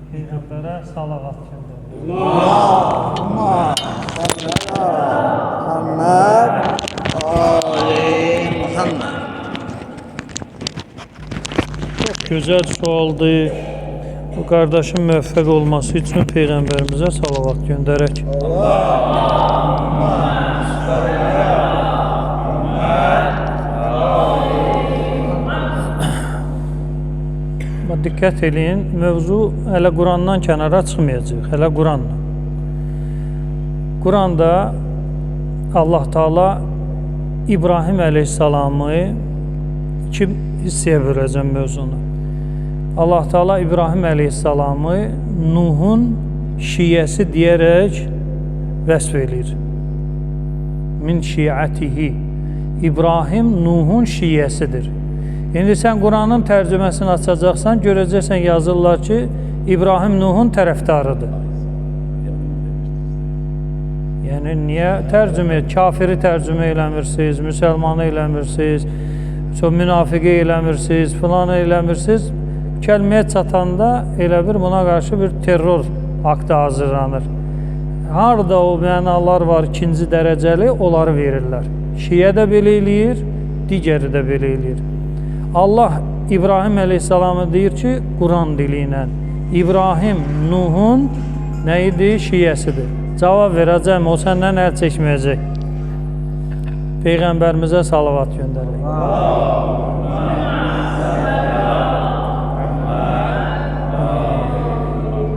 Peyğəmbərə salavat göndərir. Allahumma salli ala Muhammed Ali Muhammed. Çox gözəl sualdır. Bu qardaşın müvəffəq olması üçün Peyğəmbərimizə salavat göndərək. Diqqət edin, mövzu hələ Qurandan kənara çıxmayacaq, hələ Quranla. Quranda Allah Taala İbrahim əleyhissalamı iki hissəyə böləcəm mövzunu. Allah Taala İbrahim əleyhissalamı Nuhun şiəsi deyərək vəsf edir. Min şiətihi. İbrahim Nuhun şiəsidir. İndi sən Quranın tərcüməsini açacaqsan, görəcəksən yazırlar ki, İbrahim Nuhun tərəfdarıdır. Yəni, niyə tərcümə, kafiri tərcümə eləmirsiniz, müsəlmanı eləmirsiniz, münafiqi eləmirsiniz, filanı eləmirsiniz. Kəlməyə çatanda elə bir buna qarşı bir terror aktı hazırlanır. Harada o mənalar var, ikinci dərəcəli, onları verirlər. Şiə də belə eləyir, digəri də belə eləyir. Allah İbrahim əleyhissalamı deyir ki, Quran dili ilə İbrahim Nuhun nə idi? Şiəsidir. Cavab verəcəm, o səndən əl çəkməyəcək. Peyğəmbərimizə salavat göndərir.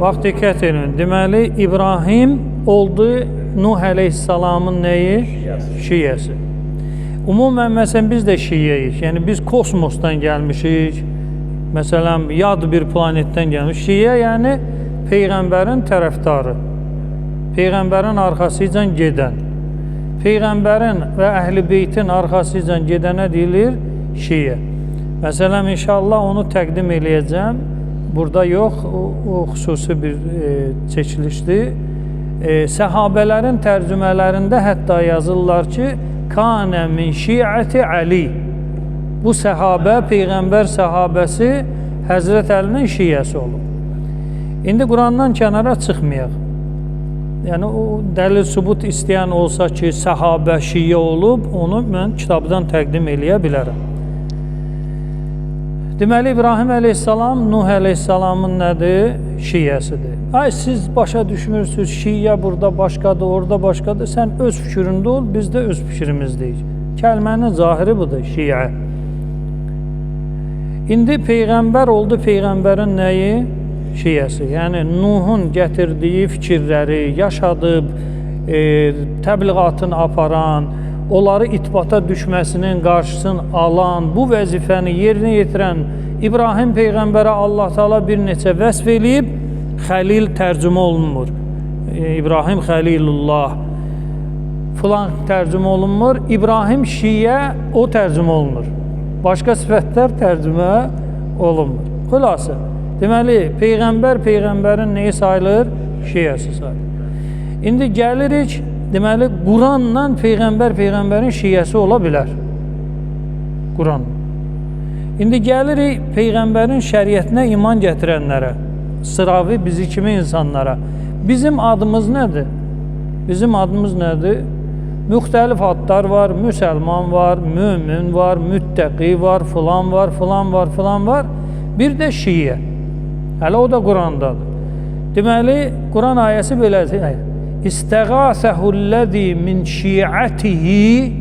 Bax, diqqət edin. Deməli, İbrahim oldu Nuh əleyhissalamın nəyi? Şiəsi. Umumən, məsələn, biz də şiəyik. Yəni, biz kosmosdan gəlmişik. Məsələn, yad bir planetdən gəlmişik. Şiə, yəni, Peyğəmbərin tərəfdarı. Peyğəmbərin arxasıca gedən. Peyğəmbərin və əhl-i beytin arxasıca gedənə deyilir şiə. Məsələn, inşallah onu təqdim eləyəcəm. Burada yox, o xüsusi bir çəkilişdir. Səhabələrin tərcümələrində hətta yazırlar ki, Kânə min şiəti Əli. Bu səhabə, Peyğəmbər səhabəsi Həzrət Əlinin şiəsi olub. İndi Qurandan kənara çıxmayaq. Yəni, o dəlil sübut istəyən olsa ki, səhabə şiə olub, onu mən kitabdan təqdim eləyə bilərəm. Deməli, İbrahim əleyhissalam Nuh əleyhissalamın nədir? Şiəsidir. Ay, siz başa düşmürsünüz, şiə burada başqadır, orada başqadır. Sən öz fikrində ol, biz də öz fikrimizdəyik. Kəlmənin zahiri budur, şiə. İndi Peyğəmbər oldu, Peyğəmbərin nəyi? Şiəsi. Yəni, Nuhun gətirdiyi fikirləri, yaşadıb, təbliğatını aparan, onları itibata düşməsinin qarşısını alan, bu vəzifəni yerinə yetirən İbrahim Peyğəmbərə Allah Taala bir neçə vəsf eləyib, Xəlil tərcümə olunmur. İbrahim Xəlilullah filan tərcümə olunmur. İbrahim şiə, o tərcümə olunur. Başqa sifətlər tərcümə olunmur. Xülasə, deməli, Peyğəmbər Peyğəmbərin neyi sayılır? Şiəsi sayılır. İndi gəlirik, deməli, Quranla Peyğəmbər Peyğəmbərin şiəsi ola bilər. Quran. İndi gəlirik Peyğəmbərin şəriətinə iman gətirənlərə, sıravi bizi kimi insanlara. Bizim adımız nədir? Bizim adımız nədir? Müxtəlif adlar var, müsəlman var, mömin var, müttəqi var, filan var, filan var, filan var. Bir də şiə. Hələ o da Qurandadır. Deməli, Quran ayəsi belədir. İstəğasəhullezî min şiətihi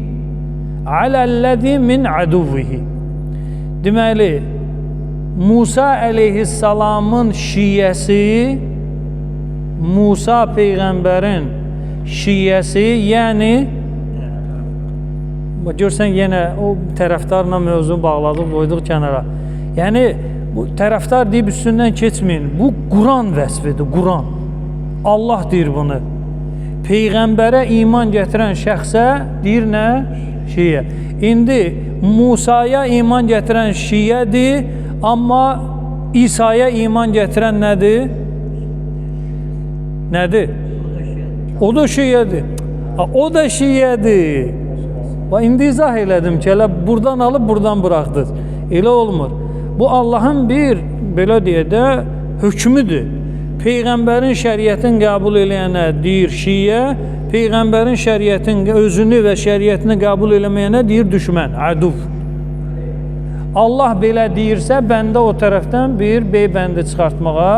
aləllezî min aduvvihi. Deməli, Musa əleyhissalamın şiəsi, Musa Peyğəmbərin şiəsi, yəni, görsən, yenə o tərəfdarla mövzu bağladıq, qoyduq kənara. Yəni, bu tərəfdar deyib üstündən keçməyin. Bu, Quran vəsfidir, Quran. Allah deyir bunu. Peyğəmbərə iman gətirən şəxsə deyir nə? Şiə. İndi Musaya iman gətirən şiədir, amma İsa'ya iman gətirən nədir? Nədir? O da şiədir. O da şiədir. İndi izah elədim ki, elə buradan alıb buradan buraxdınız. Elə olmur. Bu Allahın bir, belə deyə də, hökmüdür. Peyğəmbərin şəriətini qəbul eləyənə deyir şiə, Peyğəmbərin şəriətini, özünü və şəriətini qəbul eləməyənə deyir düşmən, əduv. Allah belə deyirsə, bəndə o tərəfdən bir beybəndi çıxartmağa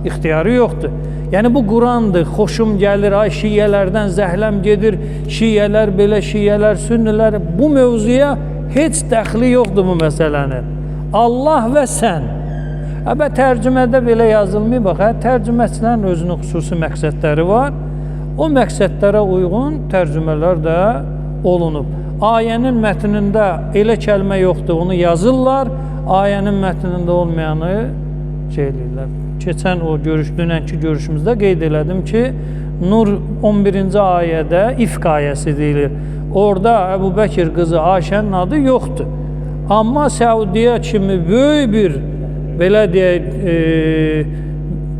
ixtiyarı yoxdur. Yəni bu Qurandır, xoşum gəlir, ay şiyələrdən zəhləm gedir, şiyələr belə, şiyələr, sünnilər. Bu mövzuya heç dəxli yoxdur bu məsələnin. Allah və sən. Tərcümədə belə yazılmıyor, bax, tərcüməçilərin özünün xüsusi məqsədləri var. O məqsədlərə uyğun tərcümələr də olunub. Ayənin mətnində elə kəlmə yoxdur, onu yazırlar. Ayənin mətnində olmayanı şey edirlər. Keçən o dünənki görüşümüzdə qeyd elədim ki, Nur 11-ci ayədə ifk ayəsi deyilir. Orada Əbu Bəkir qızı Ayşənin adı yoxdur. Amma Səudiyyə kimi böyük bir, belə deyək,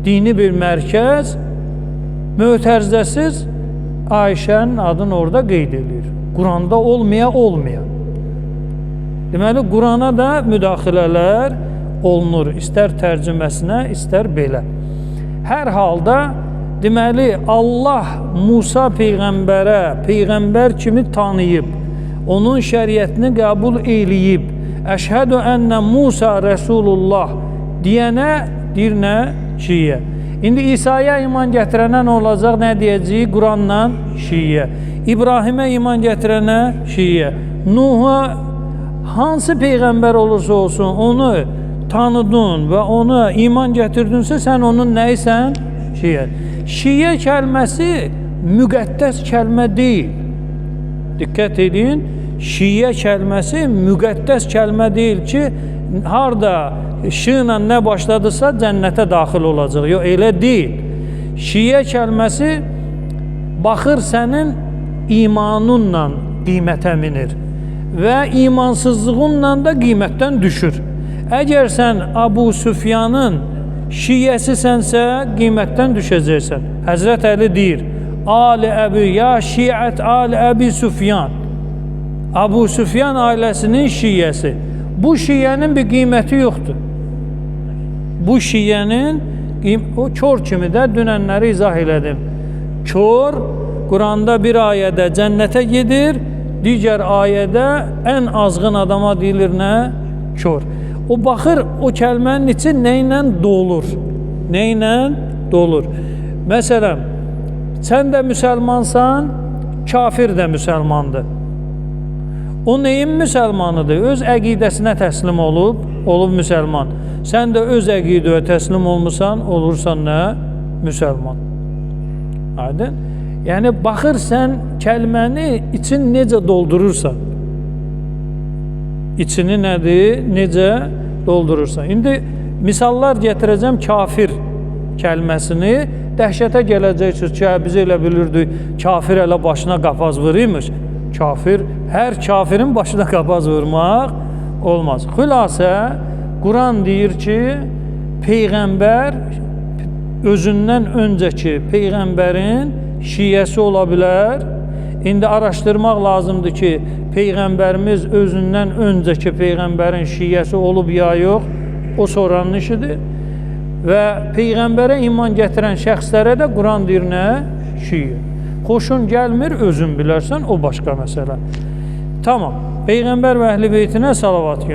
dini bir mərkəz mötərizəsiz Ayşənin adını orada qeyd edir. Quranda olmaya. Deməli, Qurana da müdaxilələr olunur, istər tərcüməsinə, istər belə. Hər halda, deməli, Allah Musa Peyğəmbərə, Peyğəmbər kimi tanıyıb, onun şəriətini qəbul eləyib, əşhədü ənnə Musa Rəsulullah deyənə, deyir nə? Şiyə. İndi İsa'ya iman gətirənə nə olacaq, nə deyəcək? Quranla şiyə. İbrahimə iman gətirənə şiyə. Nuh'a hansı Peyğəmbər olursa olsun, onu tanıdın və ona iman gətirdinsə, sən onun nəysən? Şiyə. Şiyə kəlməsi müqəddəs kəlmə deyil. Diqqət edin, şiyə kəlməsi müqəddəs kəlmə deyil ki, harda şıyla nə başladısa cənnətə daxil olacaq. Yox, elə deyil. Şiyə kəlməsi baxır sənin imanınla qiymətə minir və imansızlığınla da qiymətdən düşür. Əgər sən Abu Süfyanın şiyəsisənsə, qiymətdən düşəcəksən. Həzrət Əli deyir, Ali Əbi, ya şiət Ali Əbi Süfyan. Abu Süfyan ailəsinin şiyəsi. Bu şiyənin bir qiyməti yoxdur. Bu şiyənin, o kör kimi də dünənləri izah elədim. Kör, Quranda bir ayədə cənnətə gedir, digər ayədə ən azğın adama deyilir nə? Kör. O baxır, o kəlmənin içi nə ilə dolur? Nə ilə dolur? Məsələn, sən də müsəlmansan, kafir də müsəlmandır. O neyin müsəlmanıdır? Öz əqidəsinə təslim olub müsəlman. Sən də öz əqidəyə təslim olmusan, olursan nə? Müsəlman. Aydın? Yəni, baxır sən kəlməni için necə doldurursan. İçini nədir? Necə doldurursan. İndi misallar gətirəcəm kafir kəlməsini. Dəhşətə gələcəksiniz ki, biz elə bilirdik, kafir elə başına qapaz vuruymuş. Kafir, hər kafirin başına qapaz vurmaq olmaz. Xülasə, Quran deyir ki, Peyğəmbər özündən öncəki Peyğəmbərin şiyəsi ola bilər. İndi araşdırmaq lazımdır ki, Peyğəmbərimiz özündən öncəki Peyğəmbərin şiyəsi olub ya yox, o soranın işidir. Və Peyğəmbərə iman gətirən şəxslərə də Quran deyir nə? Şiyə. Xoşun gəlmir, özün bilərsən, o başqa məsələ. Tamam. Peyğəmbər və əhl-i beytinə salavat.